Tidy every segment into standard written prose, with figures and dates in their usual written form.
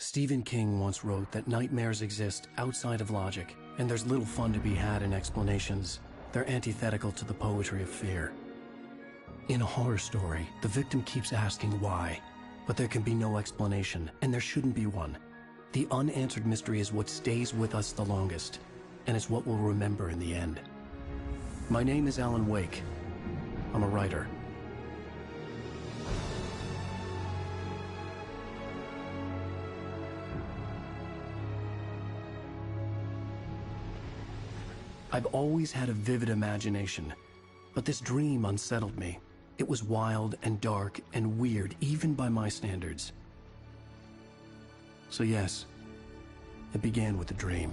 Stephen King once wrote that nightmares exist outside of logic, and there's little fun to be had in explanations. They're antithetical to the poetry of fear. In a horror story, the victim keeps asking why, but there can be no explanation, and there shouldn't be one. The unanswered mystery is what stays with us the longest, and it's what we'll remember in the end. My name is Alan Wake. I'm a writer. I've always had a vivid imagination, but this dream unsettled me. It was wild and dark and weird, even by my standards. So yes, it began with a dream.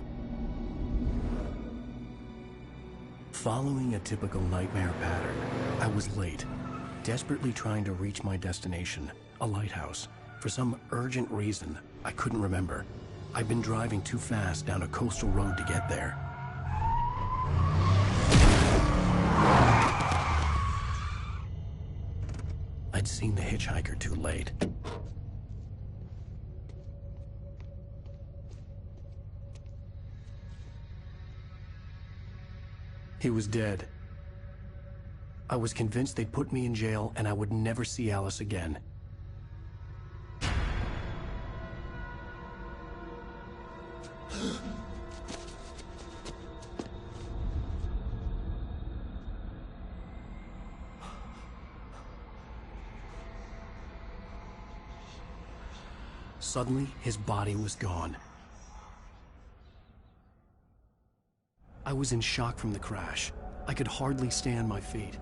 Following a typical nightmare pattern, I was late, desperately trying to reach my destination, a lighthouse. For some urgent reason, I couldn't remember. I'd been driving too fast down a coastal road to get there. I'd seen the hitchhiker too late. He was dead. I was convinced they'd put me in jail and I would never see Alice again. Suddenly, his body was gone. I was in shock from the crash. I could hardly stay on my feet.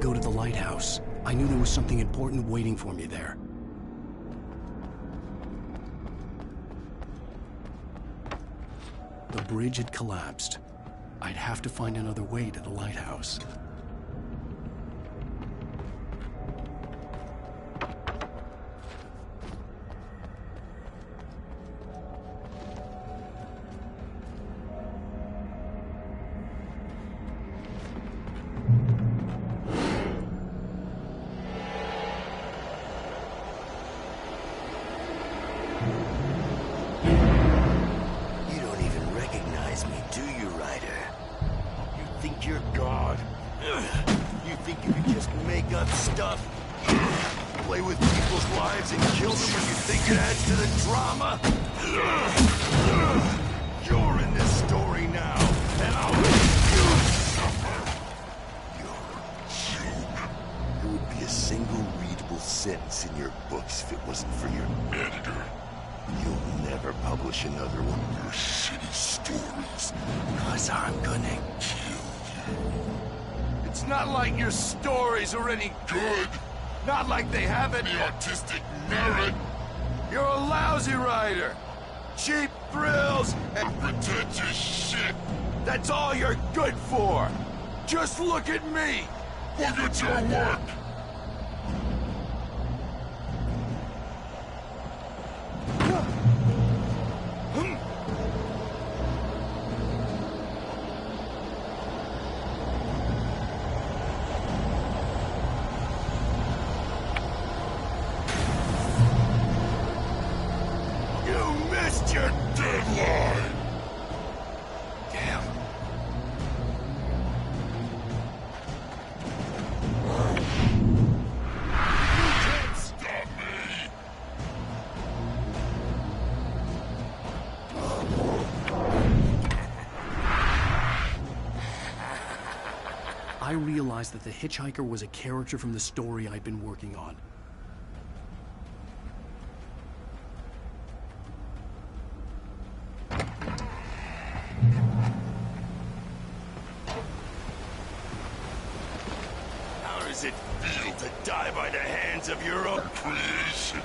Go to the lighthouse. I knew there was something important waiting for me there. The bridge had collapsed. I'd have to find another way to the lighthouse. Are any good. Not like they have any artistic merit. You're a lousy writer. Cheap thrills and pretentious shit. That's all you're good for. Just look at me. Look at your work. I realized that the hitchhiker was a character from the story I'd been working on. How does it feel to die by the hands of your own creation?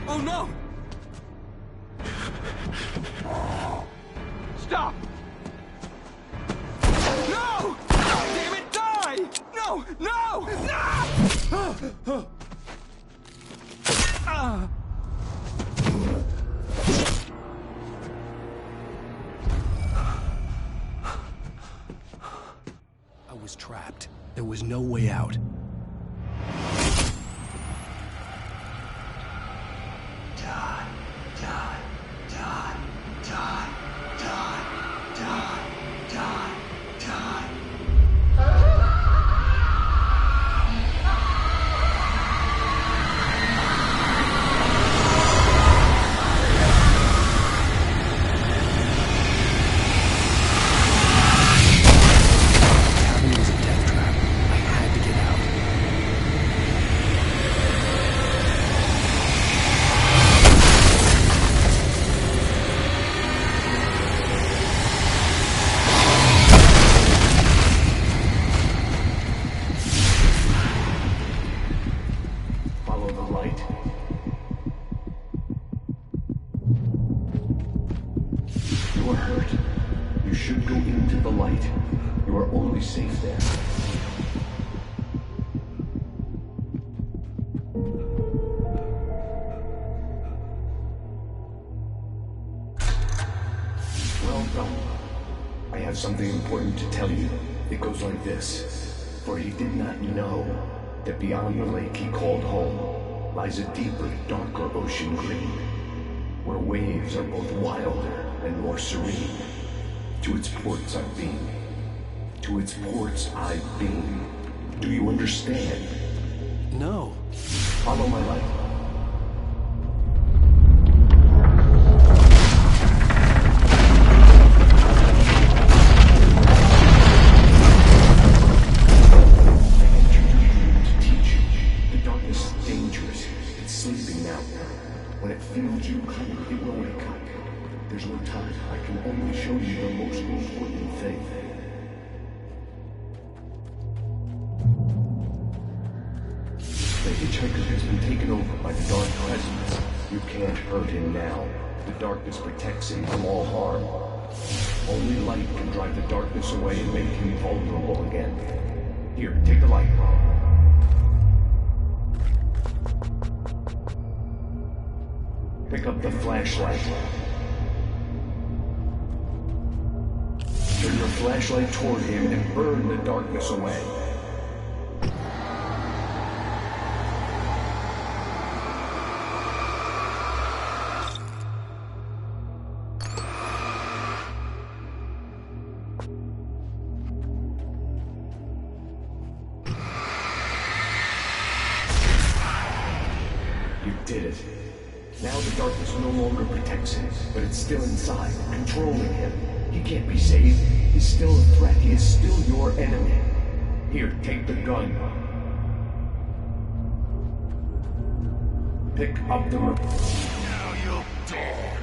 Oh no! Stop! No! Damn it, die! No! No! No! I was trapped. There was no way out. Die, die, die, die, die, die, die, die. Cabin was a death trap. I had to get out. Follow the light. You are hurt. You should go into the light. You are only safe there. Well done. I have something important to tell you. It goes like this. For he did not know that beyond the lake he called home lies a deeper, darker ocean green, where waves are both wilder and more serene. To its ports I've been. To its ports I've been. Do you understand? No. Follow my light. When it feels you coming, it will wake up. There's no time. I can only show you the most important thing. The hitchhiker has been taken over by the dark presence. You can't hurt him now. The darkness protects him from all harm. Only light can drive the darkness away and make him vulnerable again. Here, take the light. Pick up the flashlight. Turn your flashlight toward him and burn the darkness away. You did it. Now the darkness no longer protects him, but it's still inside, controlling him. He can't be saved. He's still a threat. He is still your enemy. Here, take the gun. Pick up the remote. Now you'll die.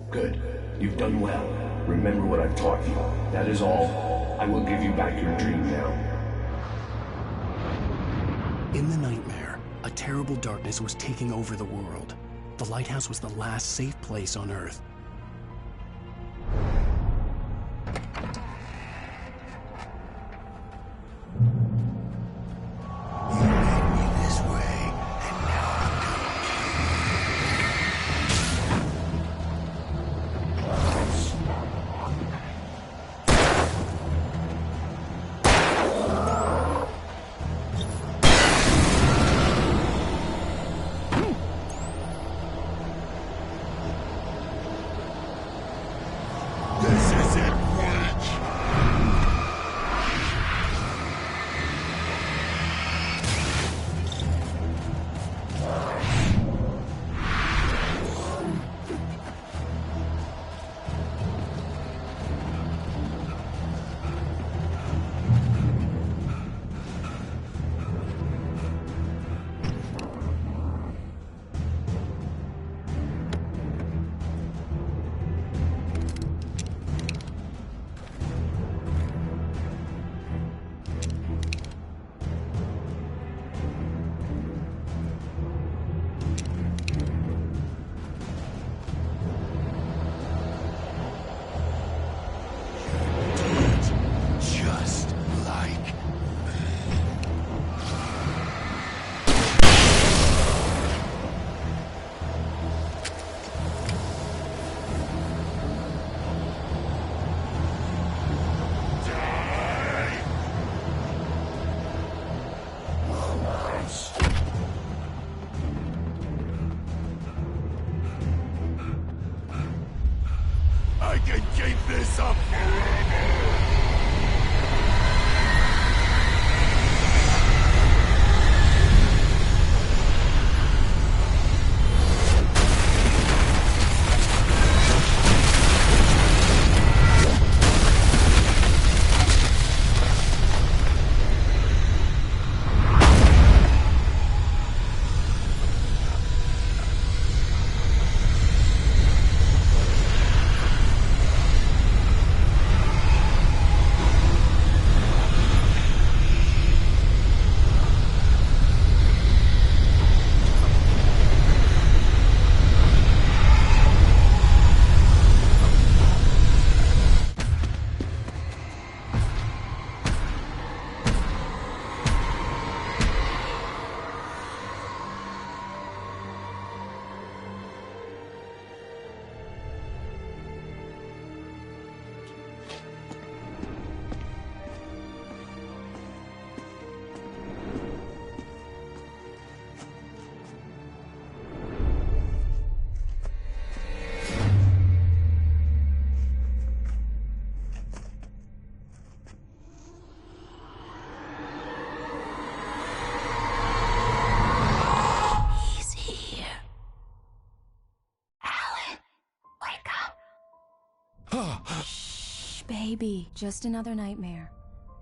Good. You've done well. Remember what I've taught you. That is all. I will give you back your dream now. In the nightmare, a terrible darkness was taking over the world. The lighthouse was the last safe place on Earth. I can keep this up forever! Shh, baby. Just another nightmare.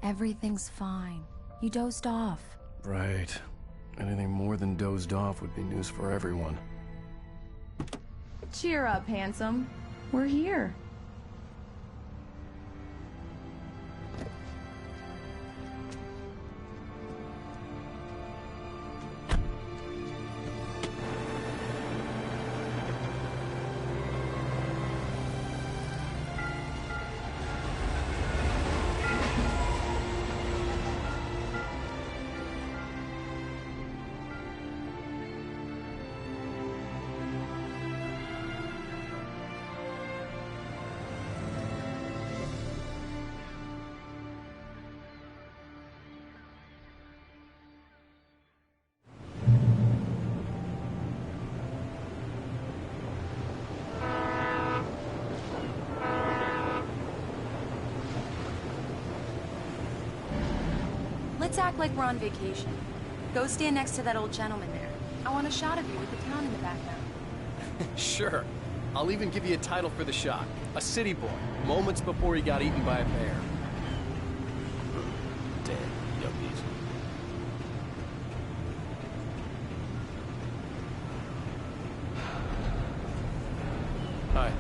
Everything's fine. You dozed off. Right. Anything more than dozed off would be news for everyone. Cheer up, handsome. We're here. Let's act like we're on vacation. Go stand next to that old gentleman there. I want a shot of you with the town in the background. Sure. I'll even give you a title for the shot. A city boy, moments before he got eaten by a bear. Damn, yuppies. Hi.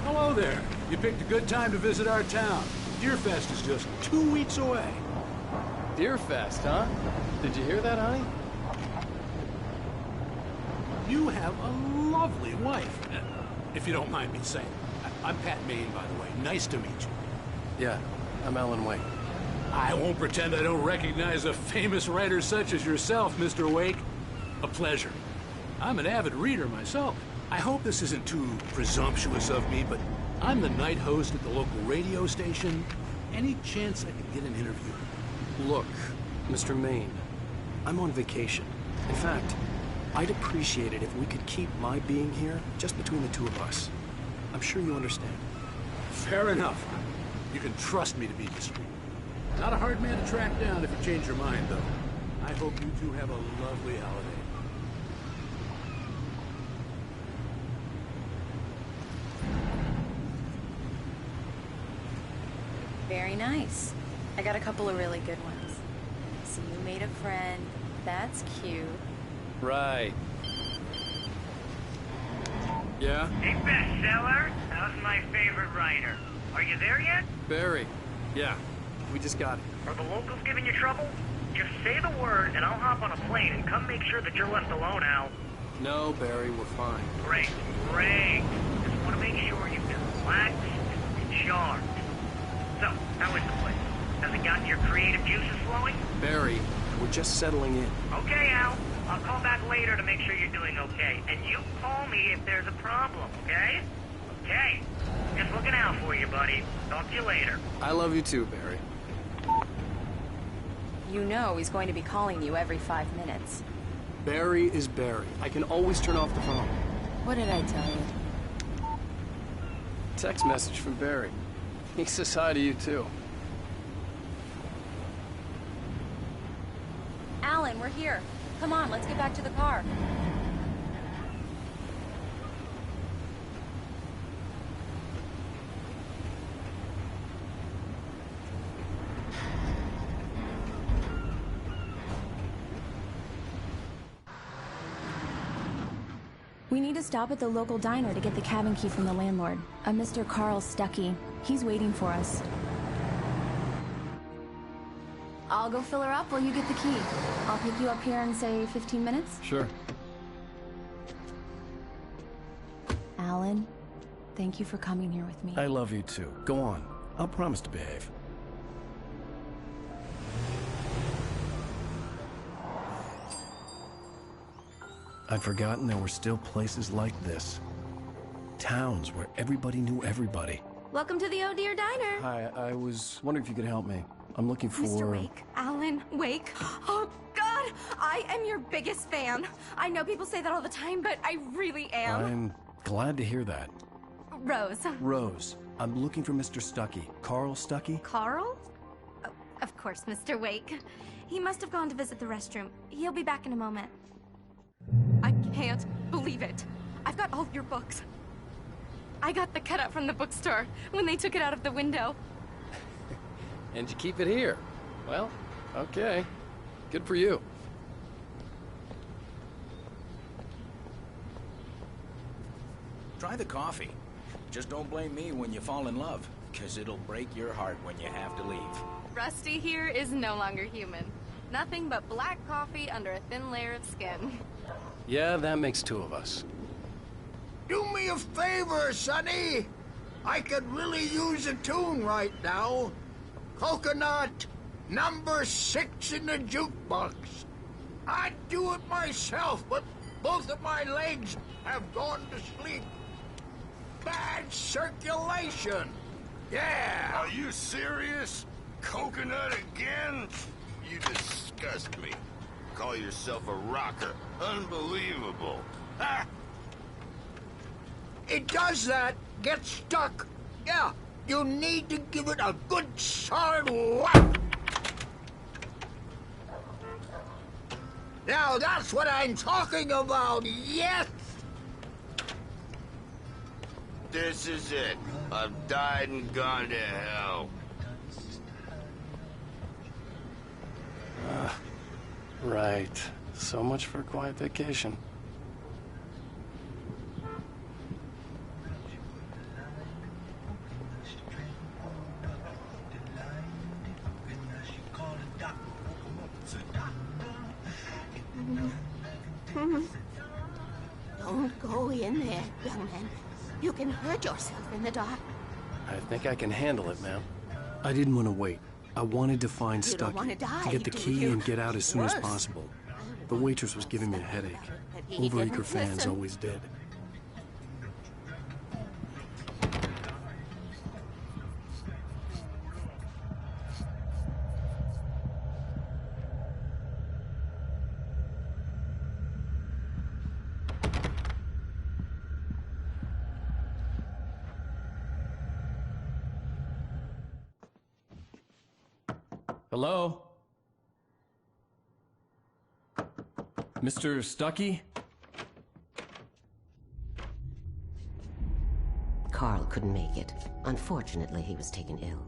Hello there. You picked a good time to visit our town. Deerfest is just 2 weeks away. Deerfest, huh? Did you hear that, honey? You have a lovely wife. If you don't mind me saying. I'm Pat Maine, by the way. Nice to meet you. Yeah, I'm Alan Wake. I won't pretend I don't recognize a famous writer such as yourself, Mr. Wake. A pleasure. I'm an avid reader myself. I hope this isn't too presumptuous of me, but I'm the night host at the local radio station. Any chance I could get an interview? Look, Mr. Maine, I'm on vacation. In fact, I'd appreciate it if we could keep my being here just between the two of us. I'm sure you understand. Fair enough. You can trust me to be discreet. Not a hard man to track down if you change your mind, though. I hope you two have a lovely holiday. Very nice. I got a couple of really good ones. So you made a friend. That's cute. Right. Yeah? Hey, bestseller, how's my favorite writer? Are you there yet? Barry. Yeah, we just got it. Are the locals giving you trouble? Just say the word and I'll hop on a plane and come make sure that you're left alone, Al. No, Barry, we're fine. Great, great. Just want to make sure you've been relaxed and charged. So, how is the place? Has it gotten your creative juices flowing? Barry, we're just settling in. Okay, Al. I'll call back later to make sure you're doing okay. And you call me if there's a problem, okay? Okay. Just looking out for you, buddy. Talk to you later. I love you too, Barry. You know he's going to be calling you every 5 minutes. Barry is Barry. I can always turn off the phone. What did I tell you? Text message from Barry. He says hi to you too. Alan, we're here. Come on, let's get back to the car. We need to stop at the local diner to get the cabin key from the landlord, a Mr. Carl Stuckey. He's waiting for us. I'll go fill her up while you get the key. I'll pick you up here in, say, 15 minutes? Sure. Alan, thank you for coming here with me. I love you too. Go on. I'll promise to behave. I'd forgotten there were still places like this. Towns where everybody knew everybody. Welcome to the Oh Dear Diner. Hi, I was wondering if you could help me. I'm looking for... Mr. Wake. Alan Wake. Oh, God! I am your biggest fan. I know people say that all the time, but I really am. I'm glad to hear that. Rose. Rose, I'm looking for Mr. Stuckey. Carl Stuckey? Carl? Oh, of course, Mr. Wake. He must have gone to visit the restroom. He'll be back in a moment. I can't believe it. I've got all your books. I got the cutout from the bookstore when they took it out of the window. And you keep it here. Well, okay. Good for you. Try the coffee. Just don't blame me when you fall in love, because it'll break your heart when you have to leave. Rusty here is no longer human. Nothing but black coffee under a thin layer of skin. Yeah, that makes two of us. Do me a favor, Sonny. I could really use a tune right now. Coconut, number 6 in the jukebox. I'd do it myself, but both of my legs have gone to sleep. Bad circulation. Yeah. Are you serious? Coconut again? You disgust me. Call yourself a rocker. Unbelievable. Ha! It does that. Get stuck. Yeah, you need to give it a good solid whack. Now that's what I'm talking about, yes! This is it. I've died and gone to hell. Right. So much for a quiet vacation. Don't go in there, young man. You can hurt yourself in the dark. I think I can handle it, ma'am. I didn't want to wait. I wanted to find You don't Stucky, wanna die, to get the do key you? and get out as soon as Worse. possible. The waitress was giving me a headache. He Overacre didn't fans listen. always did. Hello? Mr. Stucky? Carl couldn't make it. Unfortunately, he was taken ill.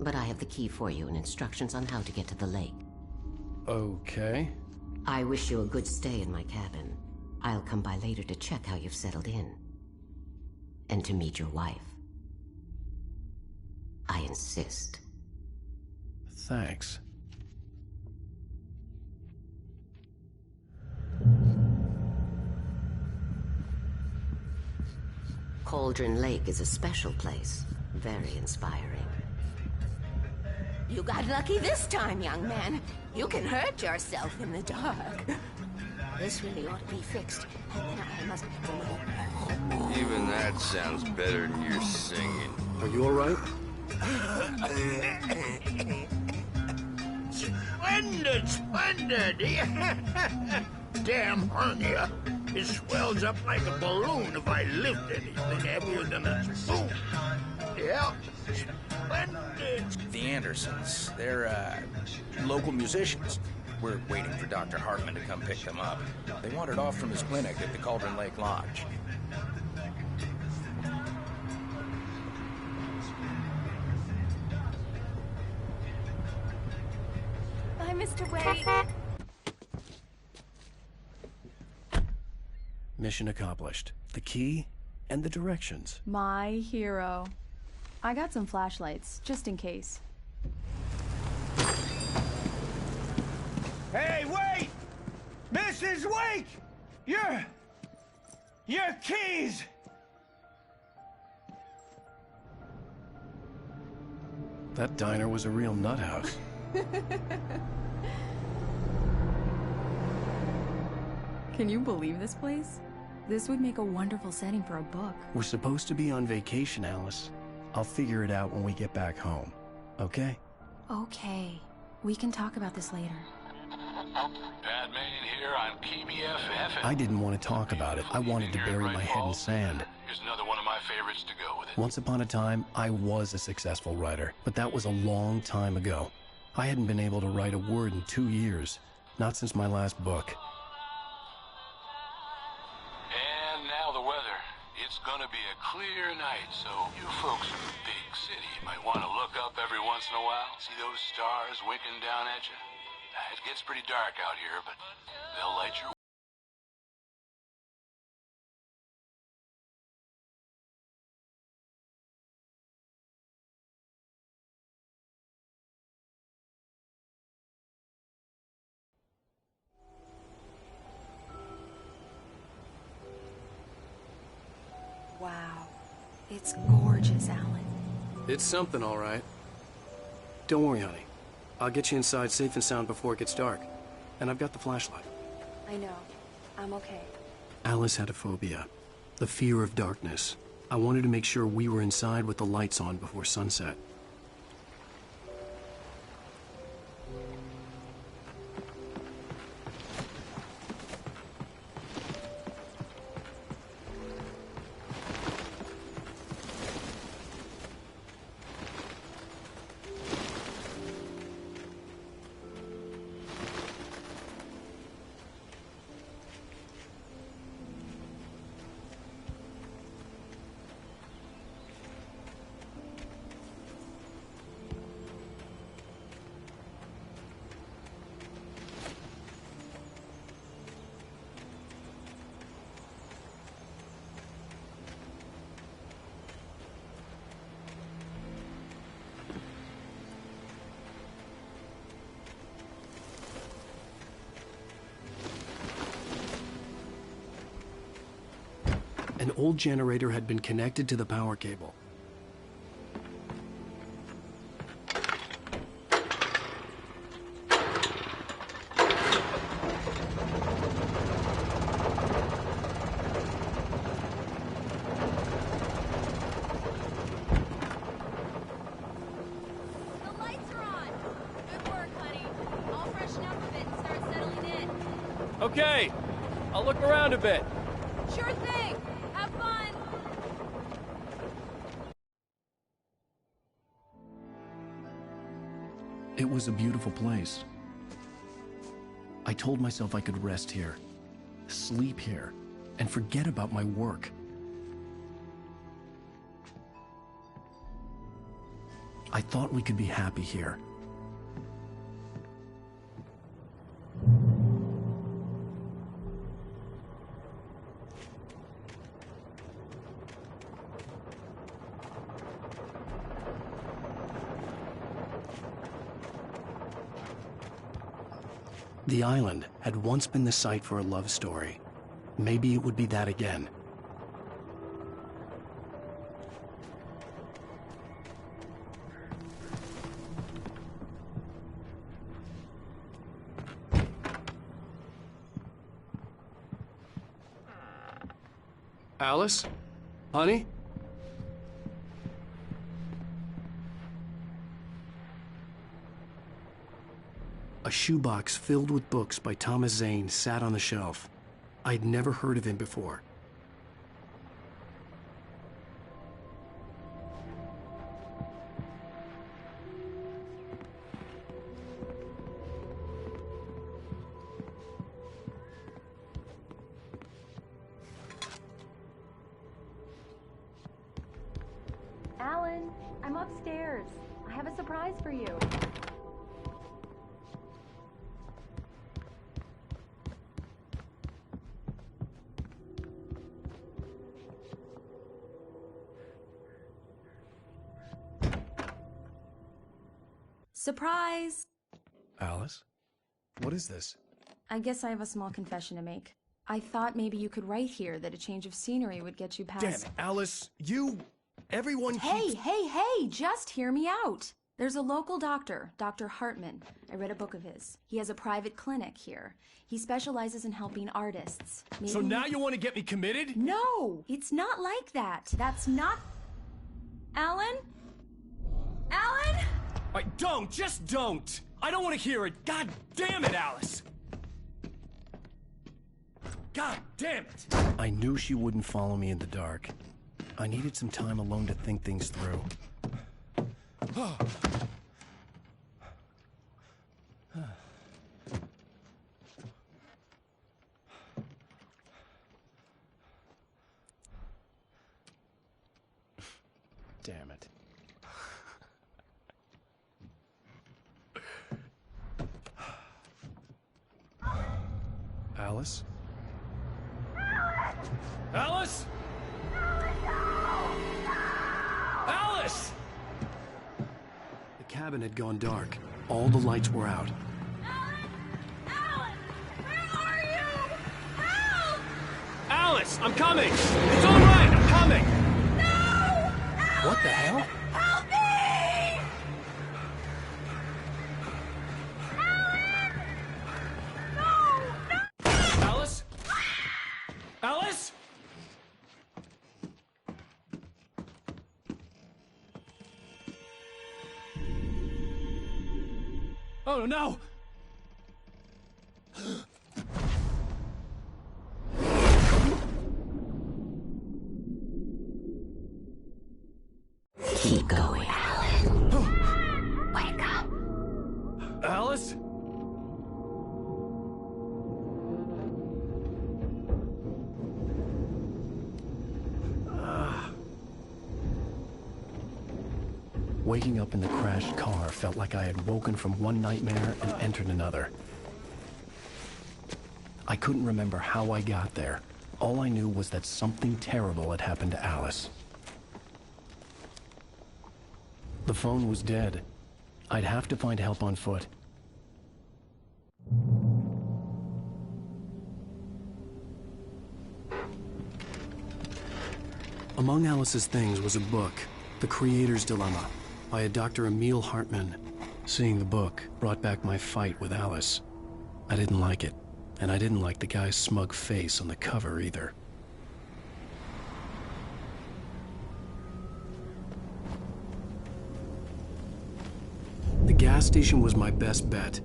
But I have the key for you and instructions on how to get to the lake. Okay. I wish you a good stay in my cabin. I'll come by later to check how you've settled in. And to meet your wife. I insist. Thanks. Cauldron Lake is a special place. Very inspiring. You got lucky this time, young man. You can hurt yourself in the dark. This really ought to be fixed. And then I must... Even that sounds better than your singing. Are you all right? Splendid, splendid! Damn hernia. It swells up like a balloon if I lift anything heavier than a spoon. Yeah, splendid. The Andersons, they're, local musicians. We're waiting for Dr. Hartman to come pick them up. They wandered off from his clinic at the Cauldron Lake Lodge. Bye, Mr. Wade. Mission accomplished. The key and the directions. My hero. I got some flashlights, just in case. Hey, wait! Mrs. Wake! Your keys! That diner was a real nut house. Can you believe this place? This would make a wonderful setting for a book. We're supposed to be on vacation, Alice. I'll figure it out when we get back home. Okay? Okay. We can talk about this later. Bad man here on PBFF. I didn't want to talk about it. I wanted to bury my head in sand. Here's another one of my favorites to go with it. Once upon a time, I was a successful writer, but that was a long time ago. I hadn't been able to write a word in 2 years. Not since my last book. And now the weather. It's gonna be a clear night, so you folks in the big city might want to look up every once in a while. See those stars winking down at you? It gets pretty dark out here, but they'll light your... Wow. It's gorgeous, Alan. It's something, all right. Don't worry, honey. I'll get you inside safe and sound before it gets dark. And I've got the flashlight. I know. I'm okay. Alice had a phobia. The fear of darkness. I wanted to make sure we were inside with the lights on before sunset. An old generator had been connected to the power cable. Okay, I'll look around a bit. Sure thing. Have fun. It was a beautiful place. I told myself I could rest here, sleep here, and forget about my work. I thought we could be happy here. The island had once been the site for a love story. Maybe it would be that again. Alice? Honey? A shoebox filled with books by Thomas Zane sat on the shelf. I'd never heard of him before. Alan, I'm upstairs. I have a surprise for you. Surprise! Alice? What is this? I guess I have a small confession to make. I thought maybe you could write here that a change of scenery would get you past... Damn it, Alice, everyone keeps... Hey, just hear me out. There's a local doctor, Dr. Hartman. I read a book of his. He has a private clinic here. He specializes in helping artists. Maybe So now you want to get me committed? No, it's not like that. That's not... Alan? Alan? Just don't! I don't want to hear it! God damn it, Alice! God damn it! I knew she wouldn't follow me in the dark. I needed some time alone to think things through. Damn it. Alice? Alice? Alice! The cabin had gone dark. All the lights were out. Alice, I'm coming! It's all right, I'm coming! What the hell? Help me! Alice? Alice? Oh no! Keep going, Alan. Wake up. Alice? Waking up in the crashed car felt like I had woken from one nightmare and entered another. I couldn't remember how I got there. All I knew was that something terrible had happened to Alice. The phone was dead. I'd have to find help on foot. Among Alice's things was a book, The Creator's Dilemma, by a Dr. Emil Hartman. Seeing the book brought back my fight with Alice. I didn't like it, and I didn't like the guy's smug face on the cover either. The gas station was my best bet.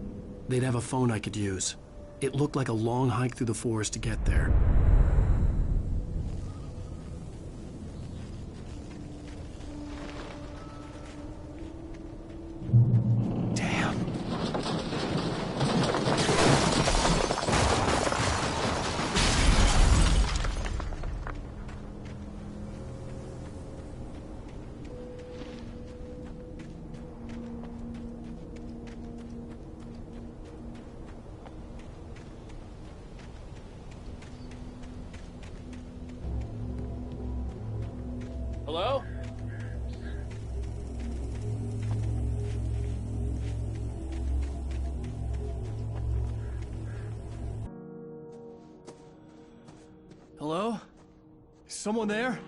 They'd have a phone I could use. It looked like a long hike through the forest to get there. Hello? Hello? Is someone there?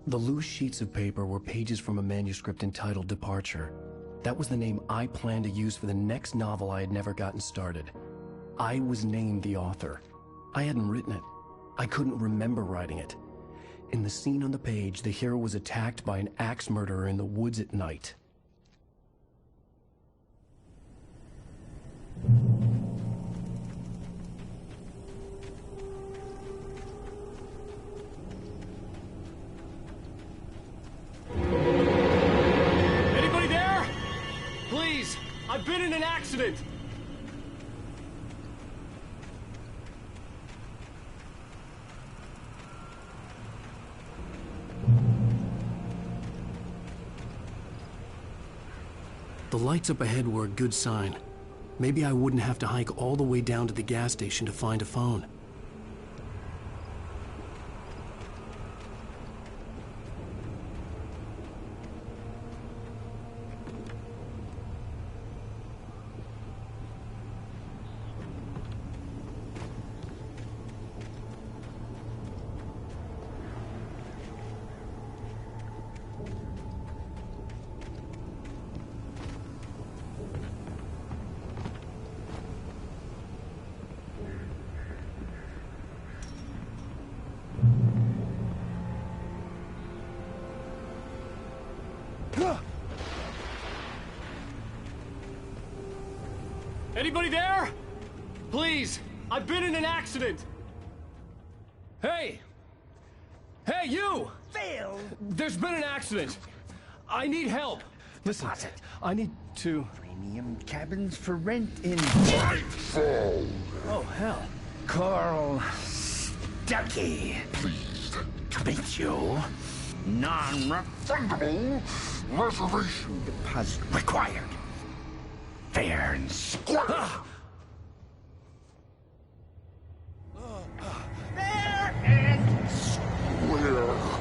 The loose sheets of paper were pages from a manuscript entitled Departure. That was the name I planned to use for the next novel I had never gotten started. I was named the author. I hadn't written it. I couldn't remember writing it. In the scene on the page, the hero was attacked by an axe murderer in the woods at night. Anybody there? Please, I've been in an accident. The lights up ahead were a good sign. Maybe I wouldn't have to hike all the way down to the gas station to find a phone. Anybody there? Please, I've been in an accident. Hey! Hey, you! Phil! There's been an accident. I need help. Listen, I need to... Premium cabins for rent in... Nightfall! Oh, hell. Carl Stuckey. Pleased To meet you. Non-refundable reservation deposit required. Fair and square. Fair and square.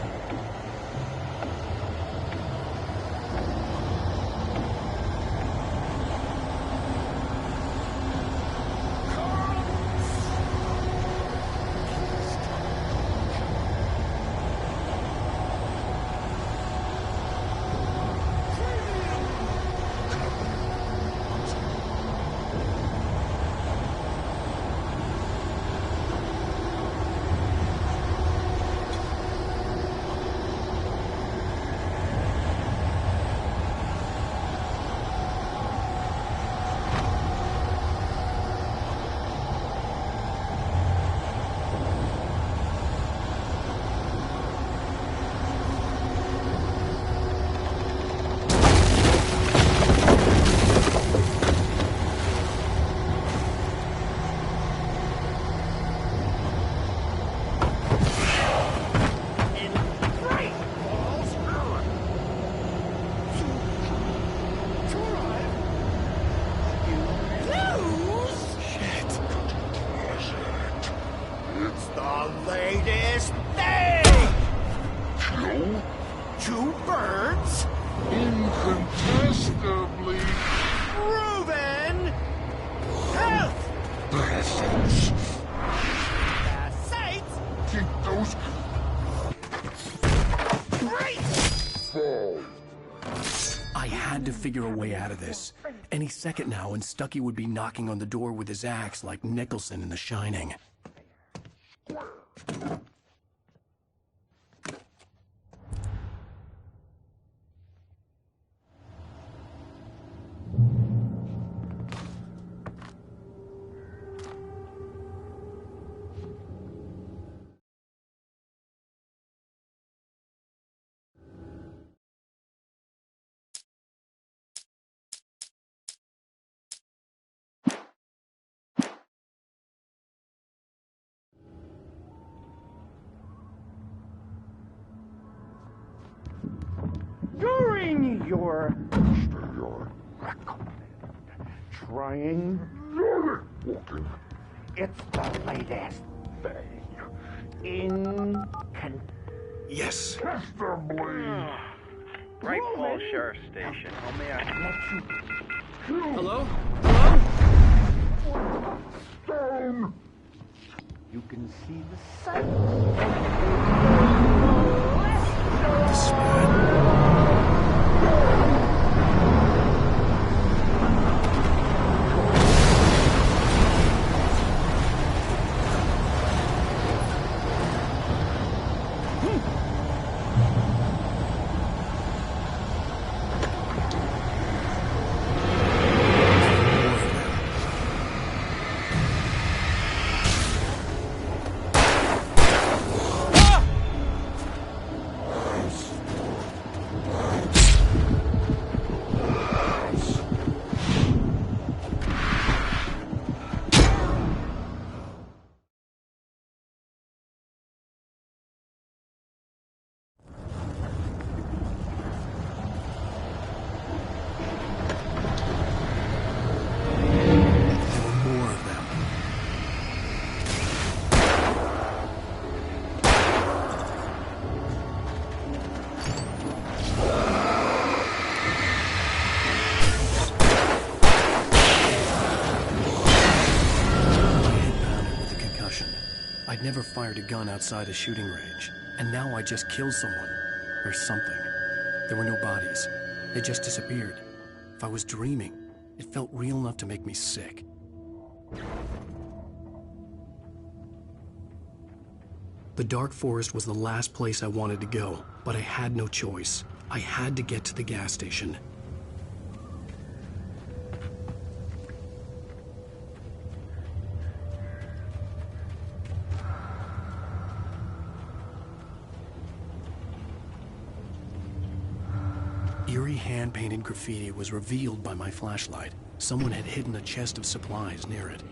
figure a way out of this. Any second now, and Stucky would be knocking on the door with his axe like Nicholson in The Shining. During your trying walking, it's the latest thing in Yes. Bright Falls Sheriff Station. How may I let you? Hello? Stone. You can see the sun. I'd never fired a gun outside a shooting range, and now I just killed someone. Or something. There were no bodies. They just disappeared. If I was dreaming, it felt real enough to make me sick. The dark forest was the last place I wanted to go, but I had no choice. I had to get to the gas station. Eerie hand-painted graffiti was revealed by my flashlight. Someone had hidden a chest of supplies near it.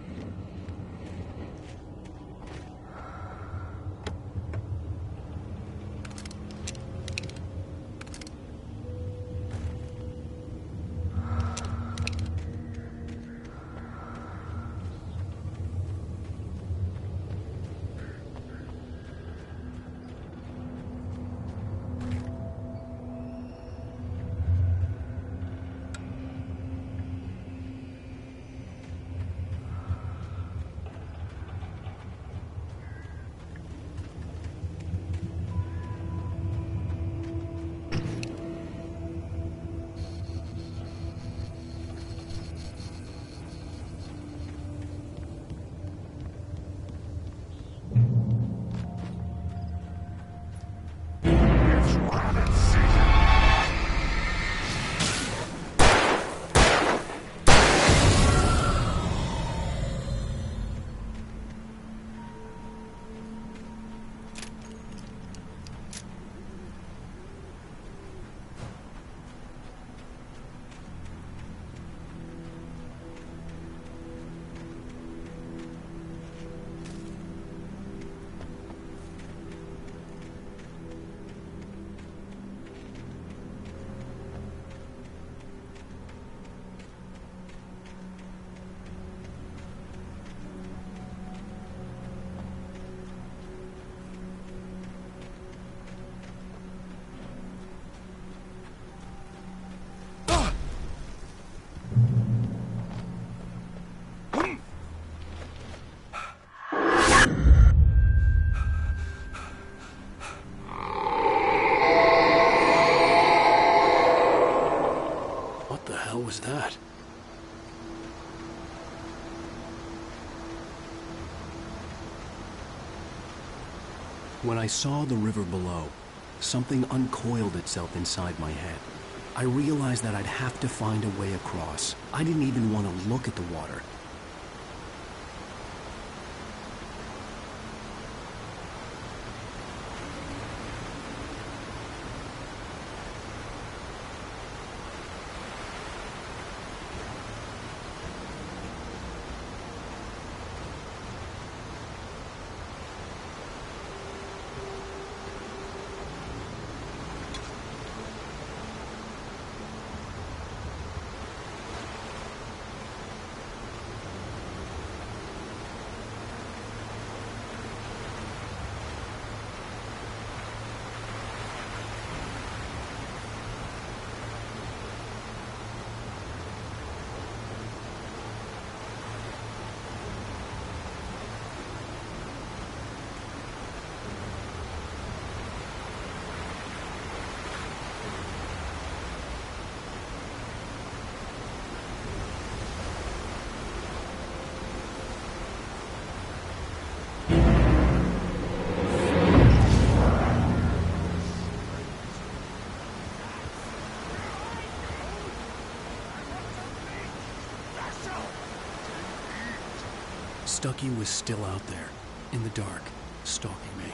that? When I saw the river below, something uncoiled itself inside my head. I realized that I'd have to find a way across. I didn't even want to look at the water. Stucky was still out there, in the dark, stalking me.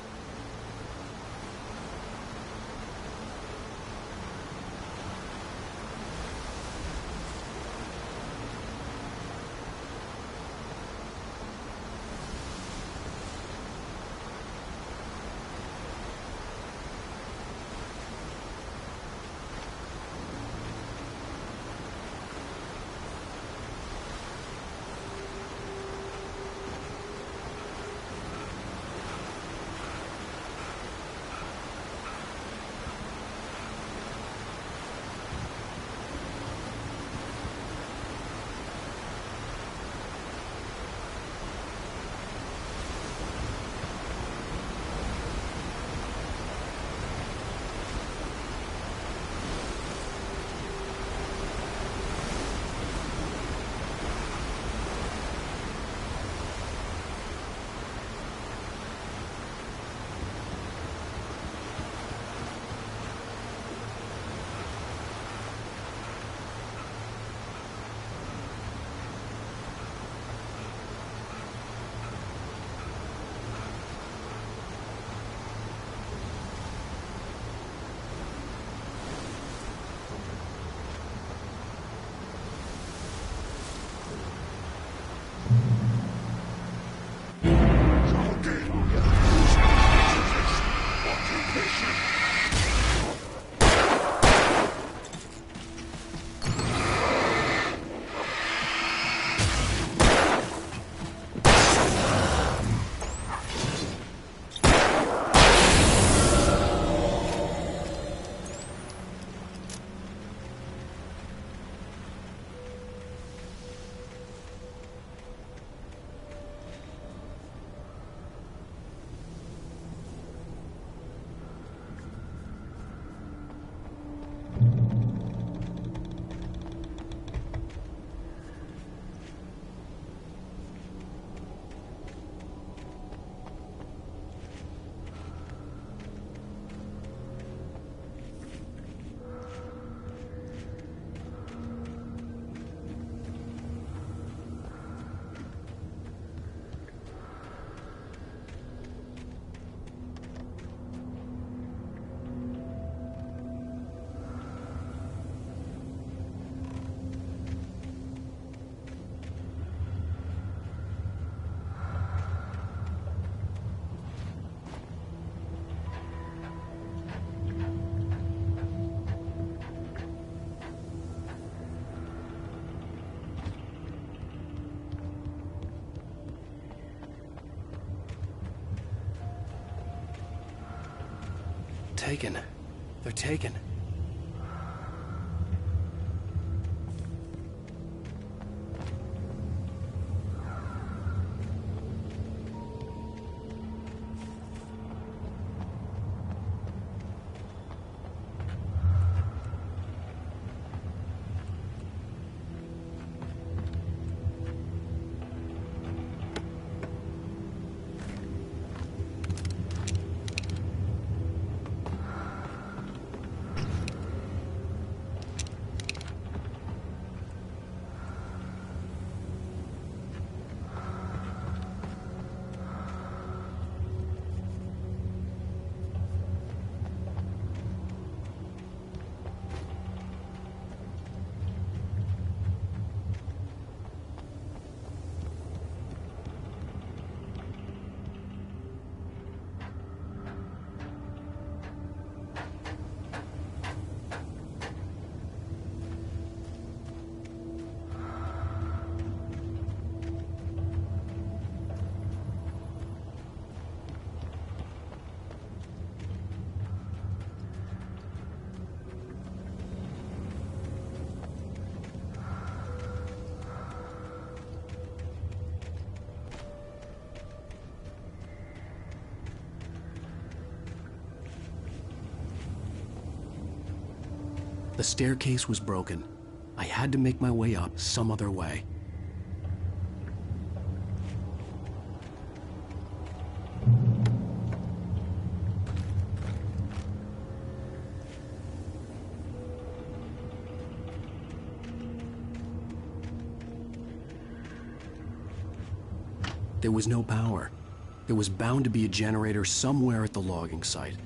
Taken. They're taken. The staircase was broken. I had to make my way up some other way. There was no power. There was bound to be a generator somewhere at the logging site.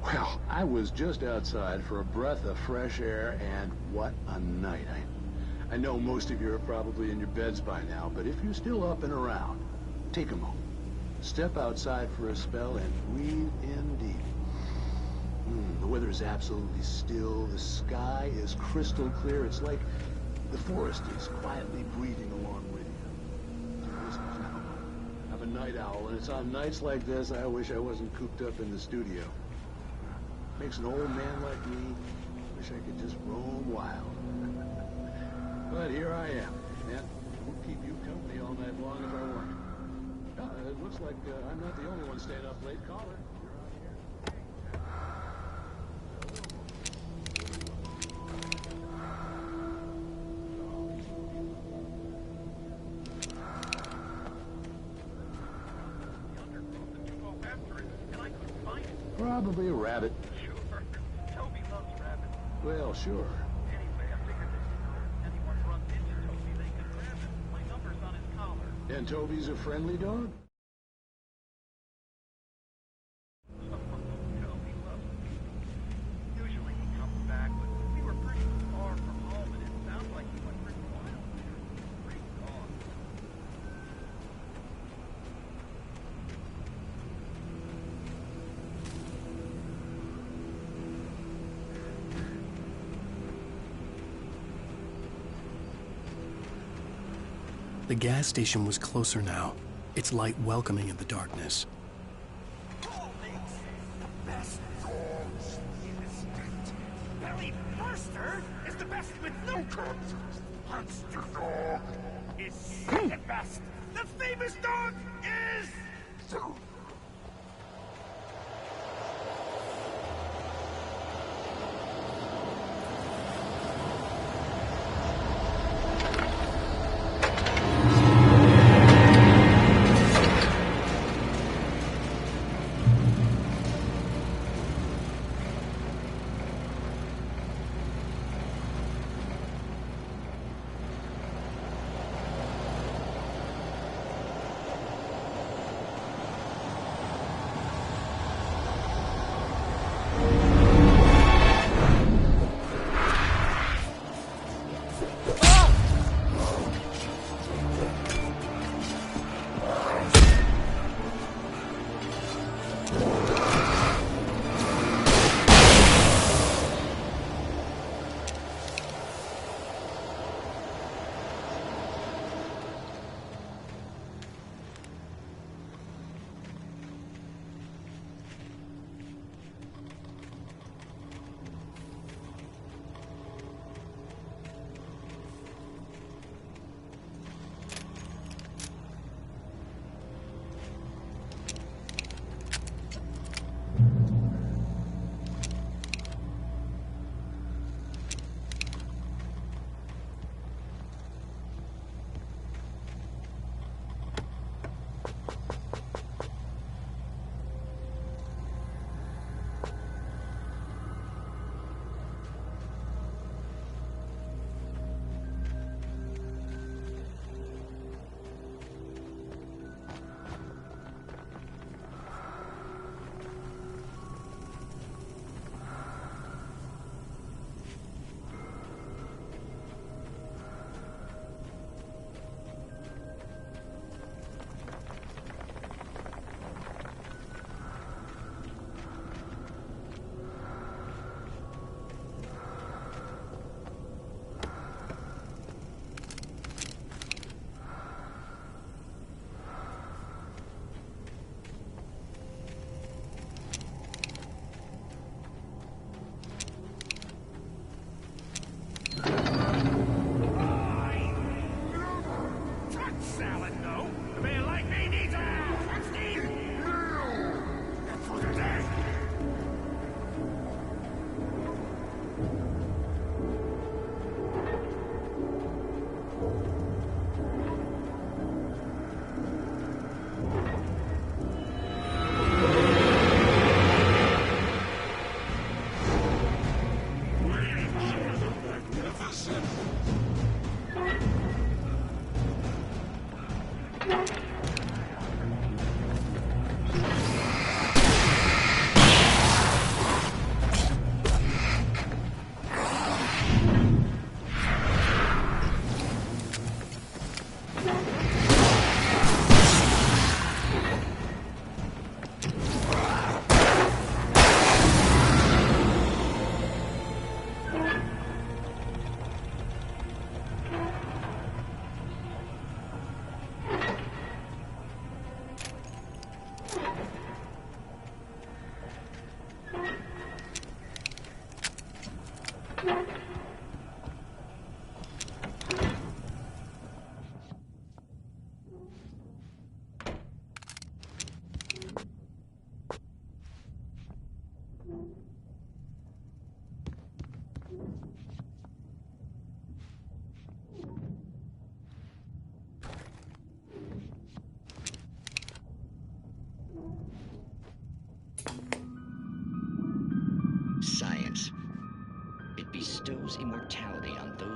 Well, I was just outside for a breath of fresh air, and what a night. I know most of you are probably in your beds by now, but if you're still up and around, take a moment. Step outside for a spell and breathe in deep. The weather is absolutely still. The sky is crystal clear. It's like The forest is quietly breathing along with you. Listen, I'm a night owl, and it's on nights like this I wish I wasn't cooped up in the studio. Makes an old man like me wish I could just roam wild. But here I am, and I will keep you company all night long if I want to. It looks like I'm not the only one staying up late. Caller, you're on here. Probably a rabbit. Sure. Toby loves rabbits. Well, sure. Anyway, I figured that if anyone runs into Toby, they can grab him. My number's on his collar. And Toby's a friendly dog? Toby loves people. Usually he comes back, but we were pretty far from home, and it sounds like he went pretty wild there. Great dog. The gas station was closer now, its light welcoming in the darkness. Best dogs in the state. Belly Burster is the best with no cubs. Monster Dog is second best. The famous dog is...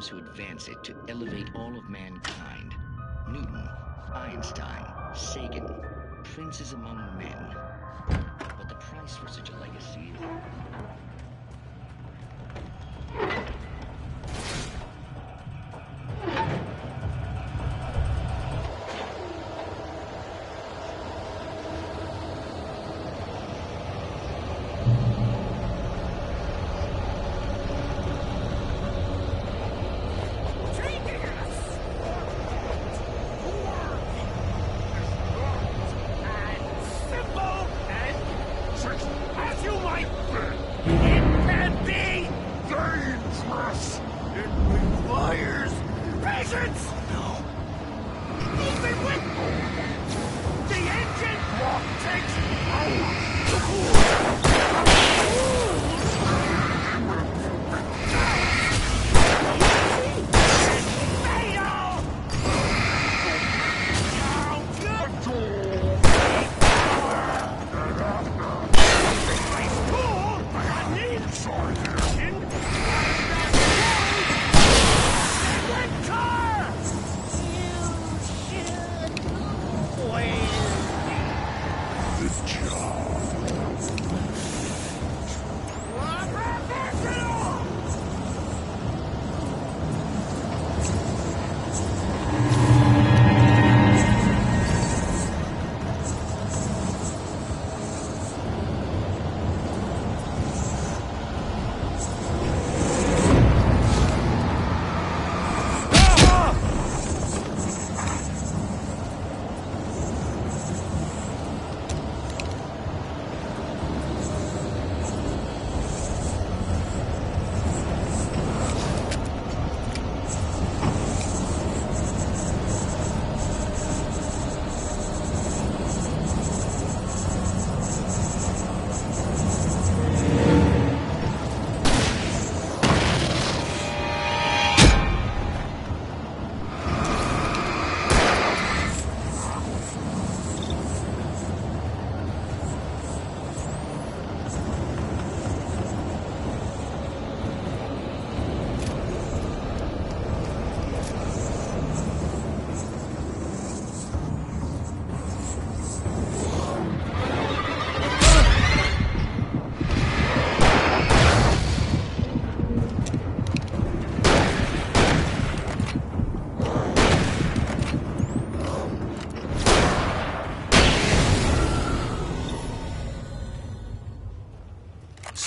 those who advance it to elevate all of mankind. Newton, Einstein, Sagan, princes among men. But the price for such a legacy is...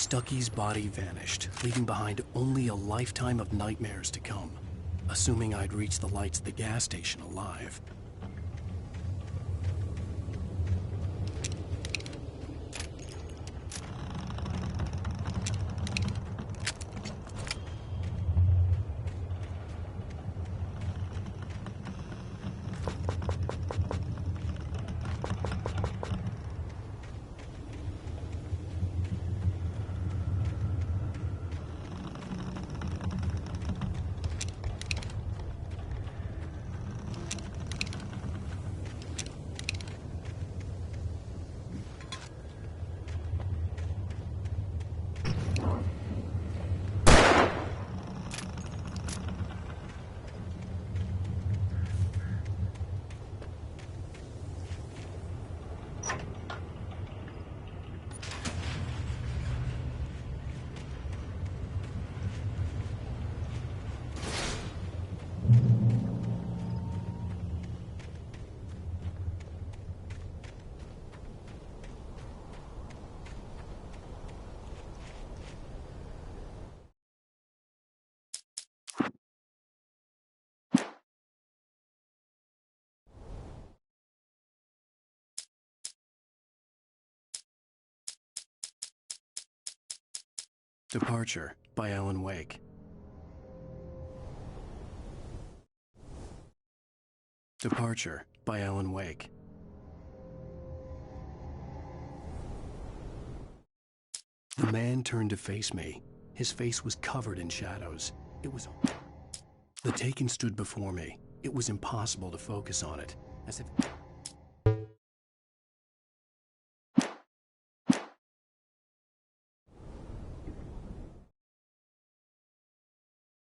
Stucky's body vanished, leaving behind only a lifetime of nightmares to come. Assuming I'd reach the lights at the gas station alive. Departure by Alan Wake. Departure by Alan Wake. The man turned to face me. His face was covered in shadows. It was... The Taken stood before me. It was impossible to focus on it, as if...